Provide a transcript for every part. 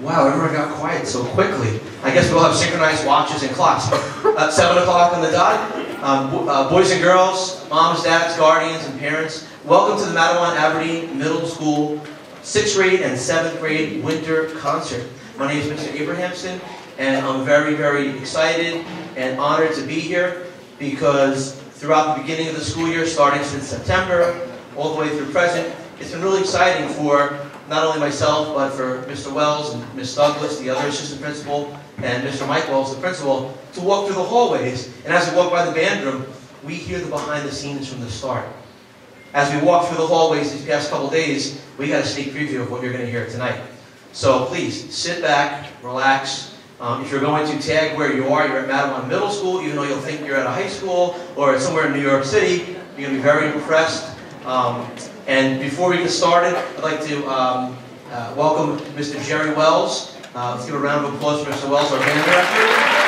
Wow, everyone got quiet so quickly. I guess we'll have synchronized watches and clocks. 7 o'clock on the dot. Boys and girls, moms, dads, guardians, and parents, welcome to the Matawan Aberdeen Middle School 6th grade and 7th grade winter concert. My name is Mr. Abrahamson, and I'm very, very excited and honored to be here because throughout the beginning of the school year, starting since September, all the way through present, it's been really exciting for not only myself, but for Mr. Wells and Ms. Douglas, the other assistant principal, and Mr. Mike Wells, the principal, to walk through the hallways. And as we walk by the band room, we hear the behind the scenes from the start. As we walk through the hallways these past couple days, we got a sneak preview of what you're going to hear tonight. So please, sit back, relax. If you're going to tag where you are, you're at Matawan Middle School, even though you'll think you're at a high school or somewhere in New York City, you're going to be very impressed. And before we get started, I'd like to welcome Mr. Jerry Wells. Let's give a round of applause for Mr. Wells, our band director.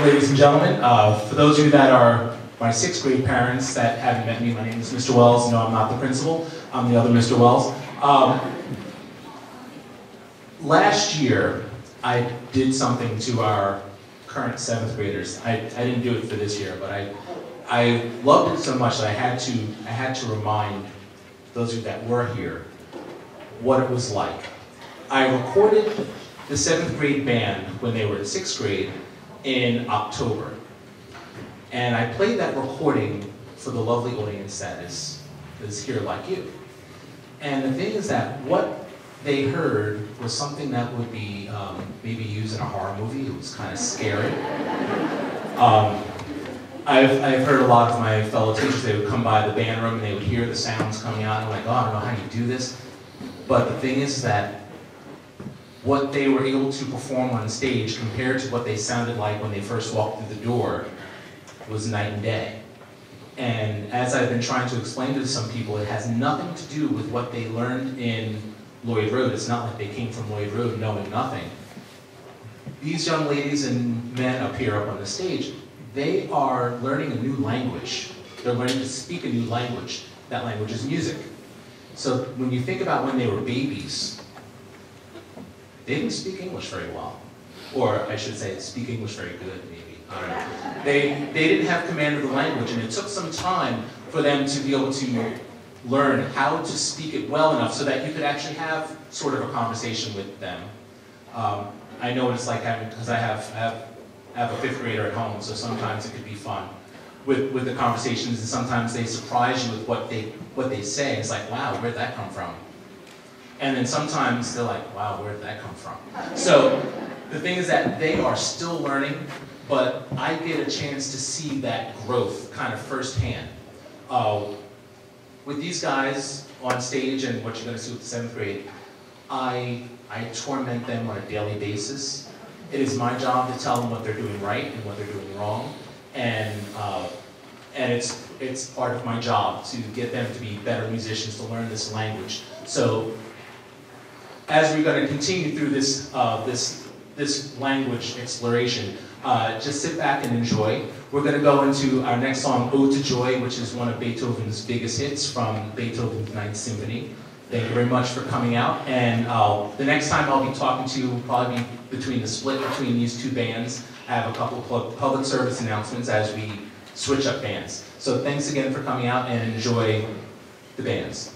Ladies and gentlemen, for those of you that are my 6th grade parents that haven't met me, my name is Mr. Wells. No, I'm not the principal. I'm the other Mr. Wells. Last year, I did something to our current 7th graders. I didn't do it for this year, but I loved it so much that I had to remind those of you that were here what it was like. I recorded the 7th grade band when they were in 6th grade in October. And I played that recording for the lovely audience that is here like you. And the thing is that what they heard was something that would be maybe used in a horror movie. It was kind of scary. I've heard a lot of my fellow teachers, they would come by the band room and they would hear the sounds coming out and like, oh, I don't know how you do this. But the thing is that what they were able to perform on stage compared to what they sounded like when they first walked through the door was night and day. And as I've been trying to explain to some people, it has nothing to do with what they learned in Lloyd Road. It's not like they came from Lloyd Road knowing nothing. These young ladies and men up here up on the stage, they are learning a new language. They're learning to speak a new language. That language is music. So when you think about when they were babies, they didn't speak English very well. Or I should say, speak English very good, maybe. I don't know. They didn't have command of the language, and it took some time for them to be able to learn how to speak it well enough so that you could actually have sort of a conversation with them. I know what it's like having, because I have a 5th grader at home, so sometimes it could be fun with the conversations, and sometimes they surprise you with what they say. It's like, wow, where'd that come from? And then sometimes they're like, wow, where did that come from? So the thing is that they are still learning, but I get a chance to see that growth kind of firsthand. With these guys on stage and what you're going to see with the 7th grade, I torment them on a daily basis. It is my job to tell them what they're doing right and what they're doing wrong, and it's part of my job to get them to be better musicians, to learn this language. So as we're going to continue through this this language exploration, just sit back and enjoy. We're going to go into our next song, Ode to Joy, which is one of Beethoven's biggest hits from Beethoven's 9th Symphony. Thank you very much for coming out. And the next time I'll be talking to you will probably be between the split between these two bands. I have a couple of public service announcements as we switch up bands. So thanks again for coming out and enjoy the bands.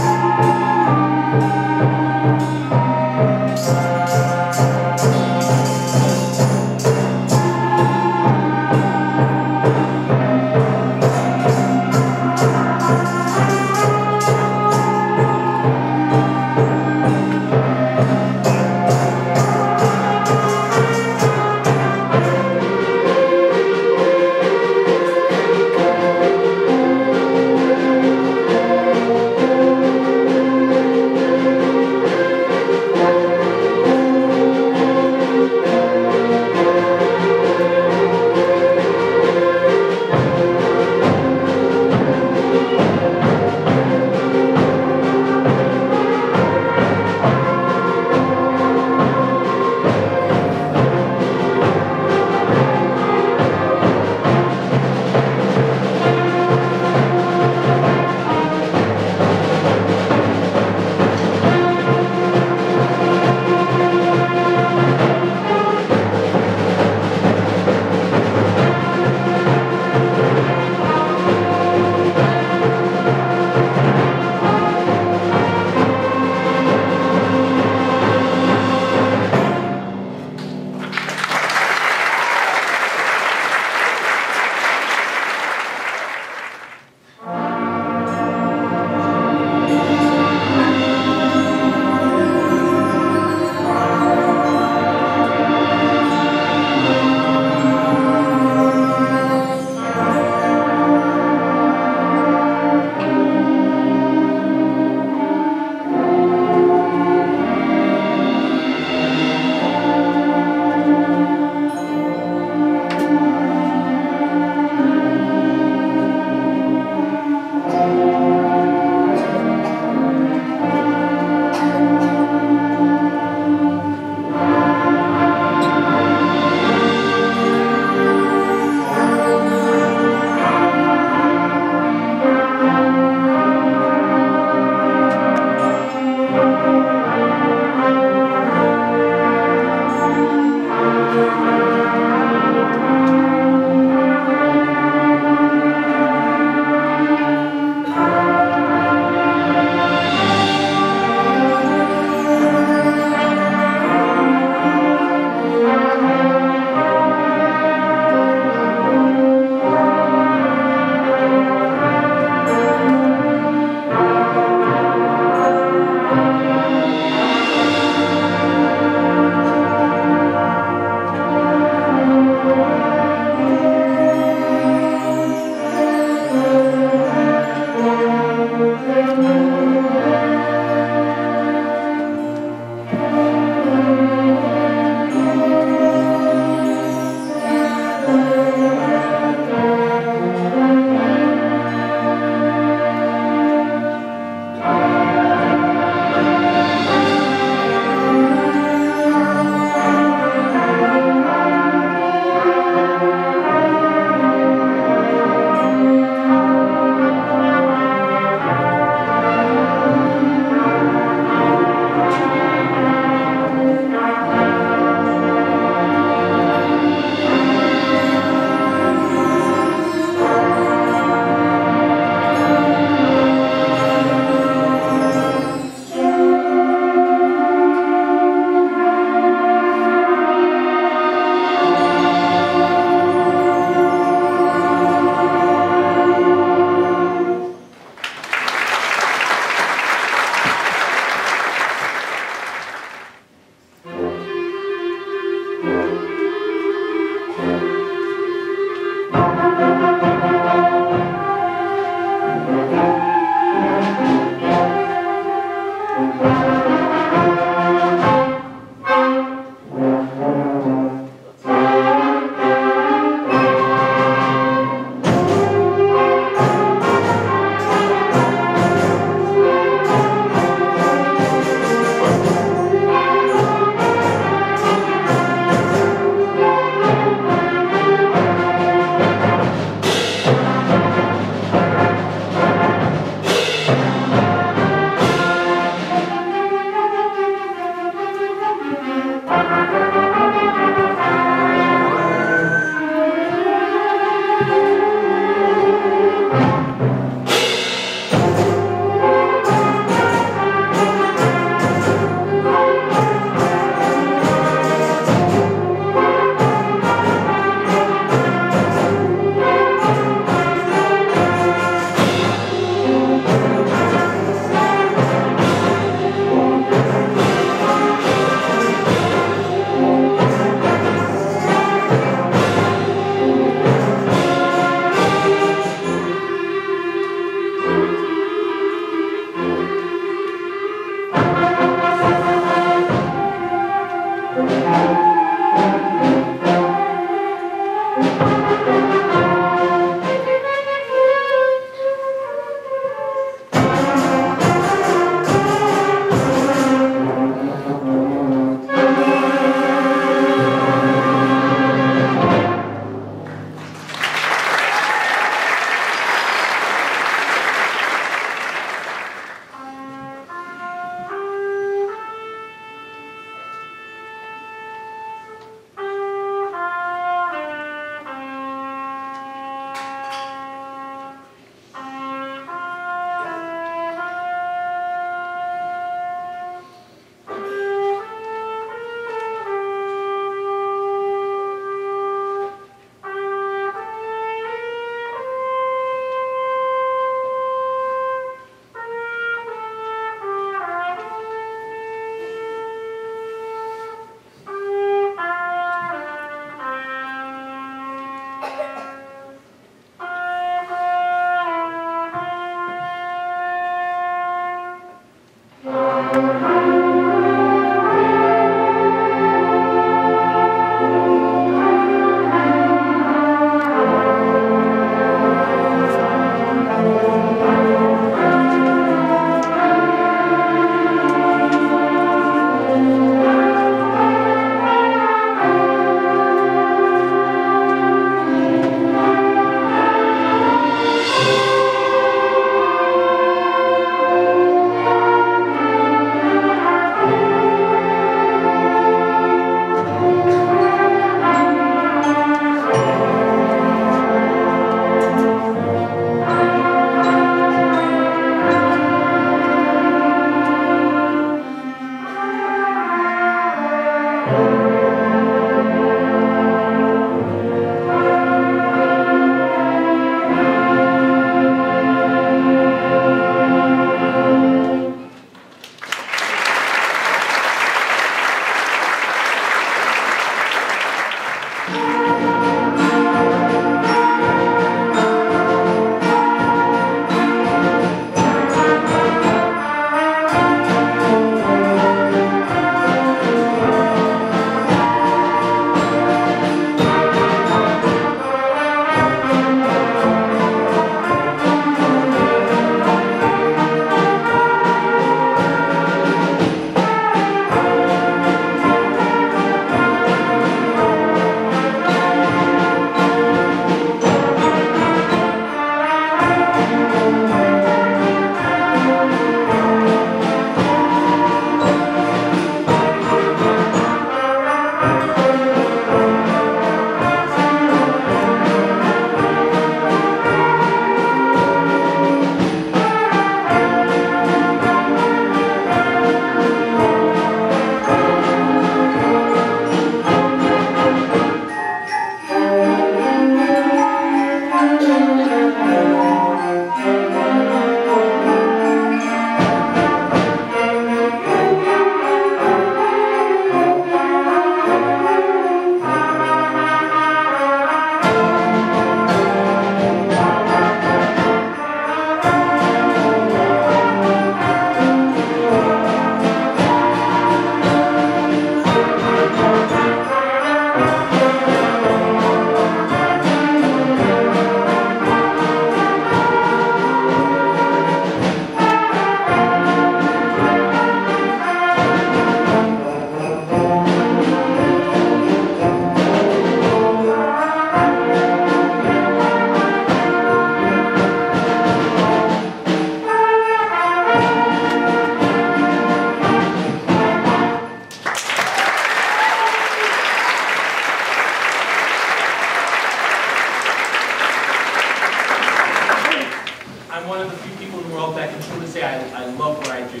one of the few people in the world that can truly say I love what I do.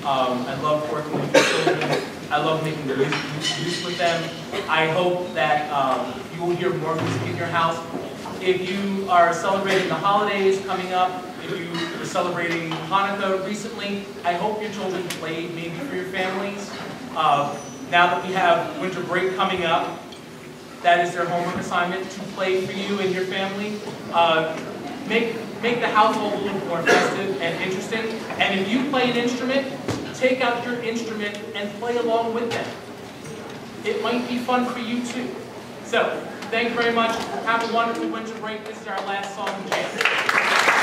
I love working with your children. I love making music with them. I hope that you will hear more music in your house. If you are celebrating the holidays coming up, if you were celebrating Hanukkah recently, I hope your children played maybe for your families. Now that we have winter break coming up, that is their homework assignment, to play for you and your family. Make the household a little more festive and interesting. And if you play an instrument, take out your instrument and play along with them. It might be fun for you too. So, thank you very much. Have a wonderful winter break. This is our last song, Jam.